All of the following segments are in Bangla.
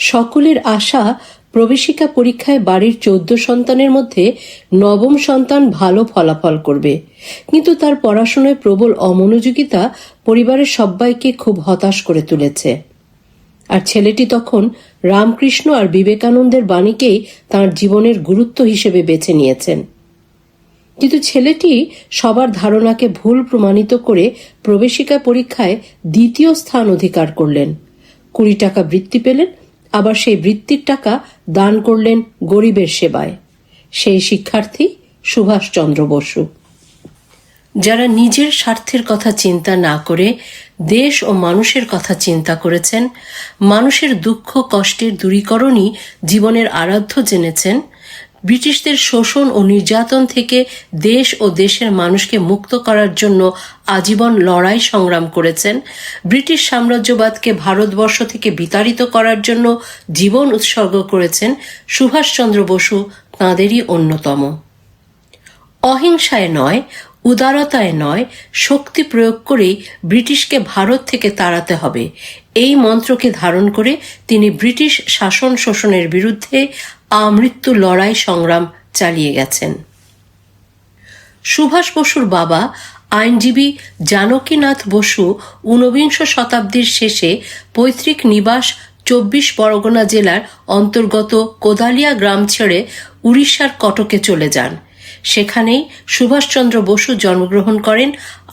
সকলের আশা প্রবেশিকা পরীক্ষায় বাড়ির 14 সন্তানের মধ্যে নবম সন্তান ভালো ফলাফল করবে, কিন্তু তার পড়াশোনায় প্রবল অমনোযোগিতা পরিবারের সবাইকে খুব হতাশ করে তুলেছে। আর ছেলেটি তখন রামকৃষ্ণ আর বিবেকানন্দের বাণীকেই তাঁর জীবনের গুরুত্ব হিসেবে বেছে নিয়েছেন। কিন্তু ছেলেটি সবার ধারণাকে ভুল প্রমাণিত করে প্রবেশিকা পরীক্ষায় দ্বিতীয় স্থান অধিকার করলেন। 20 টাকা বৃত্তি পেলেন, আবার সেই বৃত্তির টাকা দান করলেন গরিবের সেবায়। সেই শিক্ষার্থী সুভাষচন্দ্র বসু, যারা নিজের স্বার্থের কথা চিন্তা না করে দেশ ও মানুষের কথা চিন্তা করেছেন, মানুষের দুঃখ কষ্টের দূরীকরণই জীবনের আরাধ্য জেনেছেন, ব্রিটিশদের শোষণ ও নির্যাতন থেকে দেশ ও দেশের মানুষকে মুক্ত করার জন্য আজীবন লড়াই সংগ্রাম করেছেন, ব্রিটিশ সাম্রাজ্যবাদকে ভারতবর্ষ থেকে বিতাড়িত করার জন্য জীবন উৎসর্গ করেছেন, সুভাষচন্দ্র বসু তাঁদেরই অন্যতম। অহিংসায় নয়, উদারতায় নয়, শক্তি প্রয়োগ করেই ব্রিটিশকে ভারত থেকে তাড়াতে হবে, এই মন্ত্রকে ধারণ করে তিনি ব্রিটিশ শাসন শোষণের বিরুদ্ধে আমৃত্যু লড়াই সংগ্রাম চালিয়ে গেছেন। সুভাষ বসুর বাবা আইনজীবী জানকীনাথ বসু 19 শতাব্দীর শেষে পৈতৃক নিবাস 24 পরগনা জেলার অন্তর্গত কোদালিয়া গ্রাম ছেড়ে উড়িষ্যার কটকে চলে যান। সেখানেই সুভাষচন্দ্র বসু জন্মগ্রহণ করেন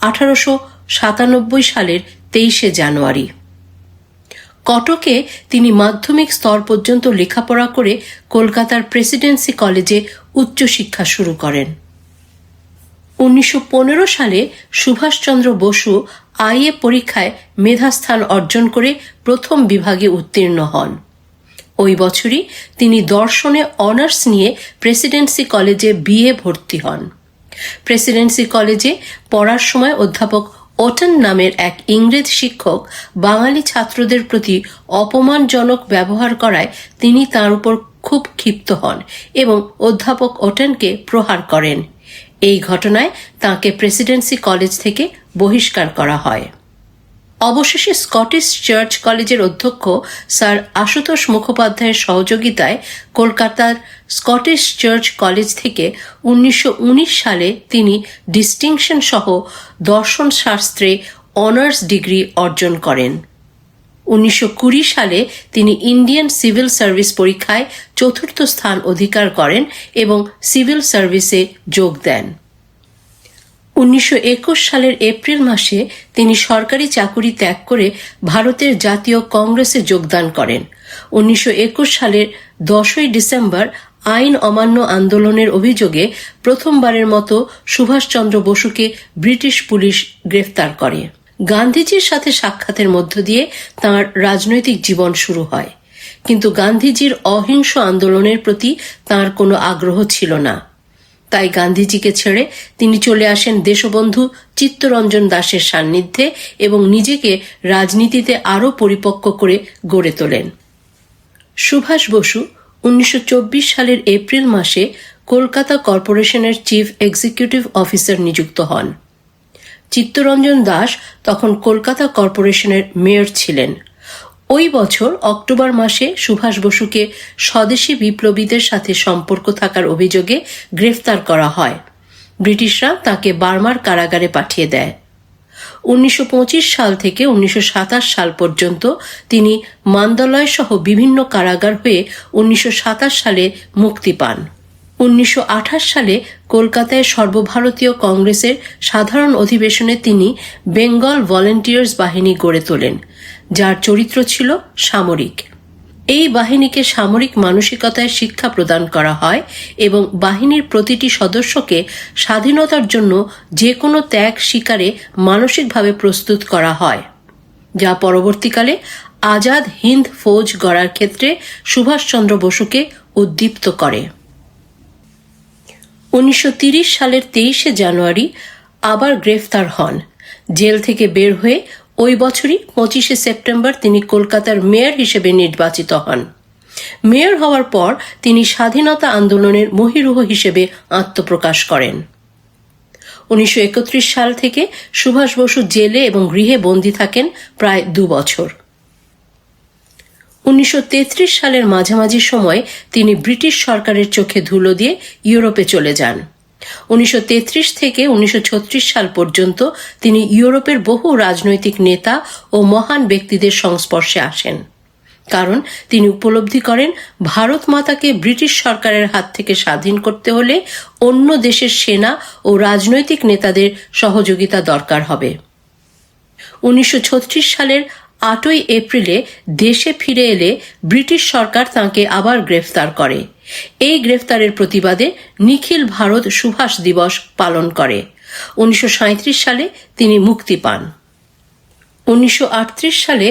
1897 সালের 23 জানুয়ারি। কটকে তিনি মাধ্যমিক স্তর পর্যন্ত লেখাপড়া করে কলকাতার প্রেসিডেন্সি কলেজে উচ্চশিক্ষা শুরু করেন। 1915 সালে সুভাষচন্দ্র বসু আইএ পরীক্ষায় মেধাস্থান অর্জন করে প্রথম বিভাগে উত্তীর্ণ হন। ওই বছরই তিনি দর্শনে অনার্স নিয়ে প্রেসিডেন্সি কলেজে বিএ ভর্তি হন। প্রেসিডেন্সি কলেজে পড়ার সময় অধ্যাপক ওটন নামের এক ইংরেজ শিক্ষক বাঙালি ছাত্রদের প্রতি অপমানজনক ব্যবহার করায় তিনি তার উপর খুব ক্ষিপ্ত হন এবং অধ্যাপক ওটনকে প্রহার করেন। এই ঘটনায় তাঁকে প্রেসিডেন্সি কলেজ থেকে বহিষ্কার করা হয়। অবশেষে স্কটিশ চার্চ কলেজের অধ্যক্ষ স্যার আশুতোষ মুখোপাধ্যায়ের সহযোগিতায় কলকাতার স্কটিশ চার্চ কলেজ থেকে 1919 সালে তিনি ডিস্টিংশন সহ দর্শন শাস্ত্রে অনার্স ডিগ্রি অর্জন করেন। 1920 সালে তিনি ইন্ডিয়ান সিভিল সার্ভিস পরীক্ষায় 4র্থ স্থান অধিকার করেন এবং সিভিল সার্ভিসে যোগ দেন। 1921 সালের এপ্রিল মাসে তিনি সরকারি চাকুরি ত্যাগ করে ভারতের জাতীয় কংগ্রেসে যোগদান করেন। 1921 সালের 10 ডিসেম্বর আইন অমান্য আন্দোলনের অভিযোগে প্রথমবারের মতো সুভাষচন্দ্র বসুকে ব্রিটিশ পুলিশ গ্রেফতার করে। গান্ধীজির সাথে সাক্ষাতের মধ্য দিয়ে তাঁর রাজনৈতিক জীবন শুরু হয়, কিন্তু গান্ধীজির অহিংস আন্দোলনের প্রতি তাঁর কোনো আগ্রহ ছিল না। তাই গান্ধীজিকে ছেড়ে তিনি চলে আসেন দেশবন্ধু চিত্তরঞ্জন দাসের সান্নিধ্যে এবং নিজেকে রাজনীতিতে আরও পরিপক্ক করে গড়ে তোলেন। সুভাষ বসু 1924 সালের এপ্রিল মাসে কলকাতা কর্পোরেশনের চিফ এক্সিকিউটিভ অফিসার নিযুক্ত হন। চিত্তরঞ্জন দাস তখন কলকাতা কর্পোরেশনের মেয়র ছিলেন। ওই বছর অক্টোবর মাসে সুভাষ বসুকে স্বদেশী বিপ্লবীদের সাথে সম্পর্ক থাকার অভিযোগে গ্রেফতার করা হয়। ব্রিটিশরা তাকে বার্মার কারাগারে পাঠিয়ে দেয়। 1925 সাল থেকে 1927 সাল পর্যন্ত তিনি মান্দালয় সহ বিভিন্ন কারাগার হয়ে 1927 সালে মুক্তি পান। 1928 সালে কলকাতায় সর্বভারতীয় কংগ্রেসের সাধারণ অধিবেশনে তিনি বেঙ্গল ভলেন্টিয়ার্স বাহিনী গড়ে তোলেন, যার চরিত্র ছিল সামরিক। এই বাহিনীকে সামরিক মানসিকতায় শিক্ষা প্রদান করা হয় এবং বাহিনীর প্রতিটি সদস্যকে স্বাধীনতার জন্য যে কোনো ত্যাগ স্বীকারে মানসিকভাবে প্রস্তুত করা হয়, যা পরবর্তীকালে আজাদ হিন্দ ফৌজ গড়ার ক্ষেত্রে সুভাষচন্দ্র বসুকে উদ্দীপ্ত করে। 1930 সালের 23 জানুয়ারি আবার গ্রেফতার হন। জেল থেকে বের হয়ে ওই বছরই 25 সেপ্টেম্বর তিনি কলকাতার মেয়র হিসেবে নির্বাচিত হন। মেয়র হওয়ার পর তিনি স্বাধীনতা আন্দোলনের মহিরুহ হিসেবে আত্মপ্রকাশ করেন। 1931 সাল থেকে সুভাষ বসু জেলে এবং গৃহে বন্দী থাকেন প্রায় 2 বছর। 1933 সালের মাঝামাঝি সময় তিনি ব্রিটিশ সরকারের চোখে ধুলো দিয়ে ইউরোপে চলে যান। 1933 থেকে 1936 সাল পর্যন্ত তিনি ইউরোপের বহু রাজনৈতিক নেতা ও মহান ব্যক্তিদের সংস্পর্শে আসেন, কারণ তিনি উপলব্ধি করেন ভারত মাতাকে ব্রিটিশ সরকারের হাত থেকে স্বাধীন করতে হলে অন্য দেশের সেনা ও রাজনৈতিক নেতাদের সহযোগিতা দরকার হবে। 1936 সালের 8 এপ্রিলে দেশে ফিরে এলে ব্রিটিশ সরকার তাঁকে আবার গ্রেফতার করে। এই গ্রেফতারের প্রতিবাদে নিখিল ভারত সুভাষ দিবস পালন করে। 1937 সালে তিনি মুক্তি পান। 1938 সালে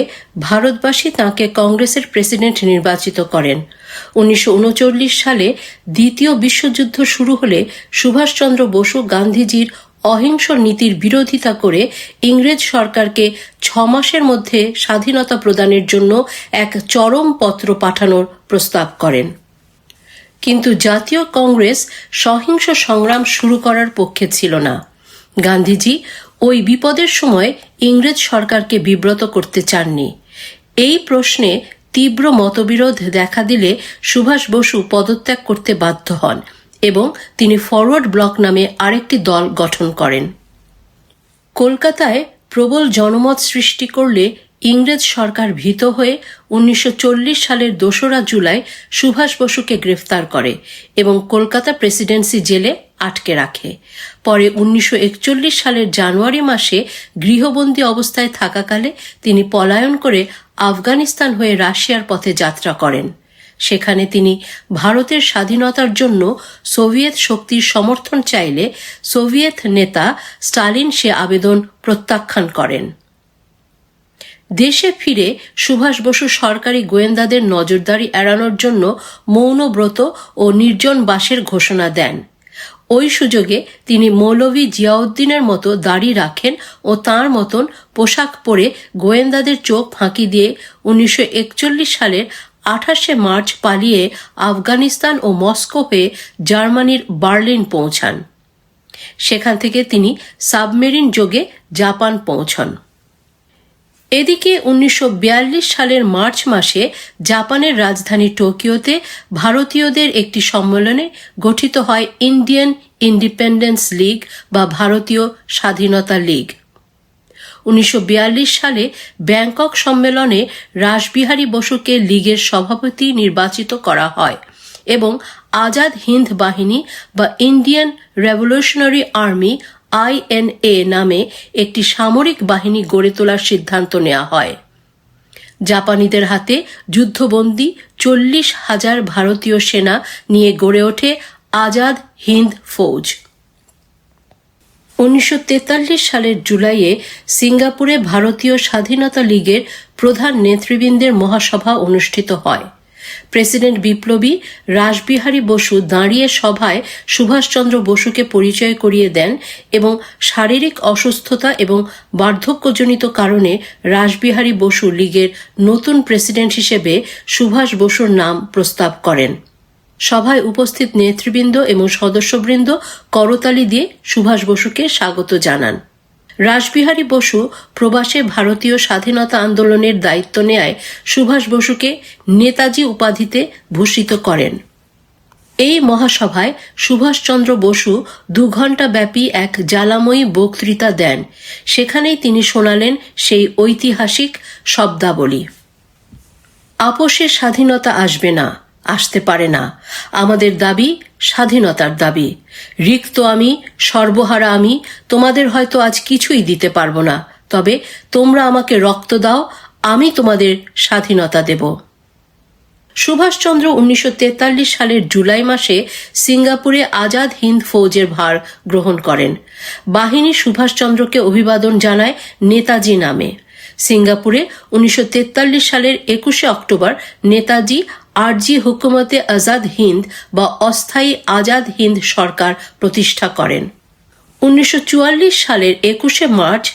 ভারতবাসী তাঁকে কংগ্রেসের প্রেসিডেন্ট নির্বাচিত করেন। 1939 সালে দ্বিতীয় বিশ্বযুদ্ধ শুরু হলে সুভাষচন্দ্র বসু গান্ধীজির অহিংস নীতির বিরোধিতা করে ইংরেজ সরকারকে 6 মাসের মধ্যে স্বাধীনতা প্রদানের জন্য এক চরম পত্র পাঠানোর প্রস্তাব করেন। কিন্তু জাতীয় কংগ্রেস সহিংস সংগ্রাম শুরু করার পক্ষে ছিল না। গান্ধীজি ওই বিপদের সময় ইংরেজ সরকারকে বিব্রত করতে চাননি। এই প্রশ্নে তীব্র মতবিরোধ দেখা দিলে সুভাষ বসু পদত্যাগ করতে বাধ্য হন এবং তিনি ফরওয়ার্ড ব্লক নামে আরেকটি দল গঠন করেন। কলকাতায় প্রবল জনমত সৃষ্টি করলে ইংরেজ সরকার ভীত হয়ে 1940 সালের 2রা জুলাই সুভাষ বসুকে গ্রেফতার করে এবং কলকাতা প্রেসিডেন্সি জেলে আটকে রাখে। পরে 1941 সালের জানুয়ারি মাসে গৃহবন্দী অবস্থায় থাকাকালে তিনি পলায়ন করে আফগানিস্তান হয়ে রাশিয়ার পথে যাত্রা করেন। সেখানে তিনি ভারতের স্বাধীনতার জন্য সোভিয়েত শক্তির সমর্থন চাইলে সোভিয়েত নেতা স্টালিন সে আবেদন প্রত্যাখ্যান করেন। দেশে ফিরে সুভাষ বসু সরকারি গোয়েন্দাদের নজরদারি এড়ানোর জন্য মৌনব্রত ও নির্জন বাসের ঘোষণা দেন। ওই সুযোগে তিনি মৌলভী জিয়াউদ্দিনের মতো দাড়ি রাখেন ও তাঁর মতন পোশাক পরে গোয়েন্দাদের চোখ ফাঁকি দিয়ে 1941 সালের 28 মার্চ পালিয়ে আফগানিস্তান ও মস্কো হয়ে জার্মানির বার্লিন পৌঁছান। সেখান থেকে তিনি সাবমেরিন যোগে জাপান পৌঁছন। এদিকে 1942 সালের মার্চ মাসে জাপানের রাজধানী টোকিওতে ভারতীয়দের একটি সম্মেলনে গঠিত হয় ইন্ডিয়ান ইন্ডিপেন্ডেন্স লীগ বা ভারতীয় স্বাধীনতা লীগ। 1942 সালে ব্যাংকক সম্মেলনে রাসবিহারী বসুকে লীগের সভাপতি নির্বাচিত করা হয় এবং আজাদ হিন্দ বাহিনী বা ইন্ডিয়ান রেভলিউশনারি আর্মি INA নামে একটি সামরিক বাহিনী গড়ে তোলার সিদ্ধান্ত নেওয়া হয়। জাপানিদের হাতে যুদ্ধবন্দী 40,000 ভারতীয় সেনা নিয়ে গড়ে ওঠে আজাদ হিন্দ ফৌজ। 1943 সালের জুলাইয়ে সিঙ্গাপুরে ভারতীয় স্বাধীনতা লীগের প্রধান নেতৃবৃন্দের মহাসভা অনুষ্ঠিত হয়। প্রেসিডেন্ট বিপ্লবী রাসবিহারী বসু দাঁড়িয়ে সভায় সুভাষচন্দ্র বসুকে পরিচয় করিয়ে দেন এবং শারীরিক অসুস্থতা এবং বার্ধক্যজনিত কারণে রাসবিহারী বসু লীগের নতুন প্রেসিডেন্ট হিসেবে সুভাষ বসুর নাম প্রস্তাব করেন। সভায় উপস্থিত নেতৃবৃন্দ এবং সদস্যবৃন্দ করতালি দিয়ে সুভাষ বসুকে স্বাগত জানান। রাসবিহারী বসু প্রবাসে ভারতীয় স্বাধীনতা আন্দোলনের দায়িত্ব নেয় সুভাষ বসুকে নেতাজি উপাধিতে ভূষিত করেন। এই মহাসভায় সুভাষচন্দ্র বসু 2 ঘণ্টা ব্যাপী এক জ্বালাময়ী বক্তৃতা দেন। সেখানেই তিনি শোনালেন সেই ঐতিহাসিক শব্দাবলী, আপোষে স্বাধীনতা আসবে না, আসতে পারে না। আমাদের দাবি স্বাধীনতার দাবি। রিক্ত আমি, সর্বহারা আমি, তোমাদের হয়তো আজ কিছুই দিতে পারবো না, তবে তোমরা আমাকে রক্ত দাও, আমি তোমাদের স্বাধীনতা দেব। সুভাষচন্দ্র 1943 সালের জুলাই মাসে সিঙ্গাপুরে আজাদ হিন্দ ফৌজের ভার গ্রহণ করেন। বাহিনী সুভাষচন্দ্রকে অভিবাদন জানায় নেতাজি নামে। সিঙ্গাপুরে 1943 সালের 21 অক্টোবর নেতাজি আরজি হুকুমতে আজাদ হিন্দ বা অস্থায়ী আজাদ হিন্দ সরকার প্রতিষ্ঠা করেন। 1944 সালের 21 মার্চ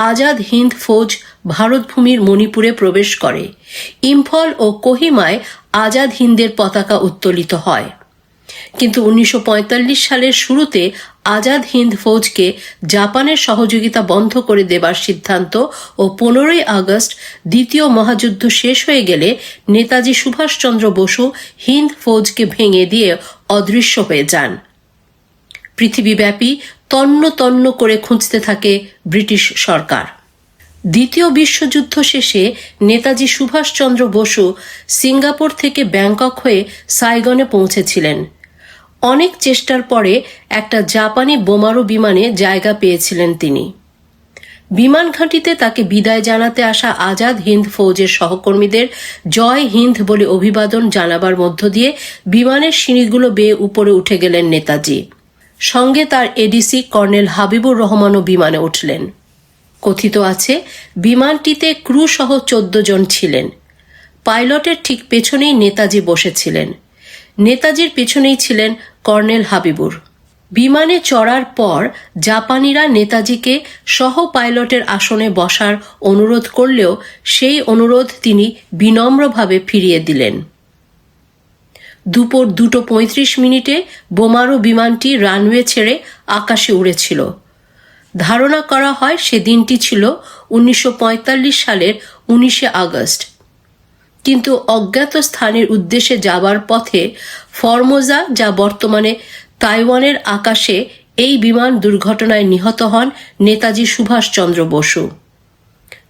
আজাদ হিন্দ ফৌজ ভারতভূমির মণিপুরে প্রবেশ করে। ইম্ফল ও কোহিমায় আজাদ হিন্দের পতাকা উত্তোলিত হয়। কিন্তু 1945 সালের শুরুতে আজাদ হিন্দ ফৌজকে জাপানের সহযোগিতা বন্ধ করে দেবার সিদ্ধান্ত ও 15ই আগস্ট দ্বিতীয় মহাযুদ্ধ শেষ হয়ে গেলে নেতাজি সুভাষচন্দ্র বসু হিন্দ ফৌজকে ভেঙে দিয়ে অদৃশ্য হয়ে যান। পৃথিবীব্যাপী তন্ন তন্ন করে খুঁজতে থাকে ব্রিটিশ সরকার। দ্বিতীয় বিশ্বযুদ্ধ শেষে নেতাজি সুভাষচন্দ্র বসু সিঙ্গাপুর থেকে ব্যাংকক হয়ে সাইগনে পৌঁছেছিলেন। অনেক চেষ্টার পরে একটা জাপানি বোমারু বিমানে জায়গা পেয়েছিলেন তিনি। বিমান ঘাঁটিতে তাকে বিদায় জানাতে আসা আজাদ হিন্দ ফৌজের সহকর্মীদের জয় হিন্দ বলে অভিবাদন জানাবার মধ্য দিয়ে বিমানের সিঁড়িগুলো বেয়ে উপরে উঠে গেলেন নেতাজি। সঙ্গে তার এডিসি কর্নেল হাবিবুর রহমানও বিমানে উঠলেন। কথিত আছে বিমানটিতে ক্রু সহ 14 জন ছিলেন। পাইলটের ঠিক পেছনেই নেতাজি বসেছিলেন। নেতাজির পেছনেই ছিলেন কর্নেল হাবিবুর। বিমানে চড়ার পর জাপানিরা নেতাজিকে সহ পাইলটের আসনে বসার অনুরোধ করলেও সেই অনুরোধ তিনি বিনম্রভাবে ফিরিয়ে দিলেন। দুপুর 2:35 বোমারু বিমানটি রানওয়ে ছেড়ে আকাশে উড়েছিল। ধারণা করা হয় সে দিনটি ছিল 1945 সালের 19 আগস্ট। কিন্তু অজ্ঞাত স্থানের উদ্দেশ্যে যাবার পথে ফরমোজা, যা বর্তমানে তাইওয়ানের আকাশে, এই বিমান দুর্ঘটনায় নিহত হন নেতাজি সুভাষচন্দ্র বসু।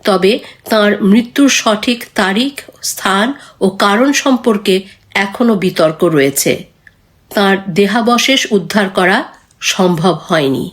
তবে তাঁর মৃত্যুর সঠিক তারিখ, স্থান ও কারণ সম্পর্কে এখনো বিতর্ক রয়েছে। তাঁর দেহাবশেষ উদ্ধার করা সম্ভব হয়নি।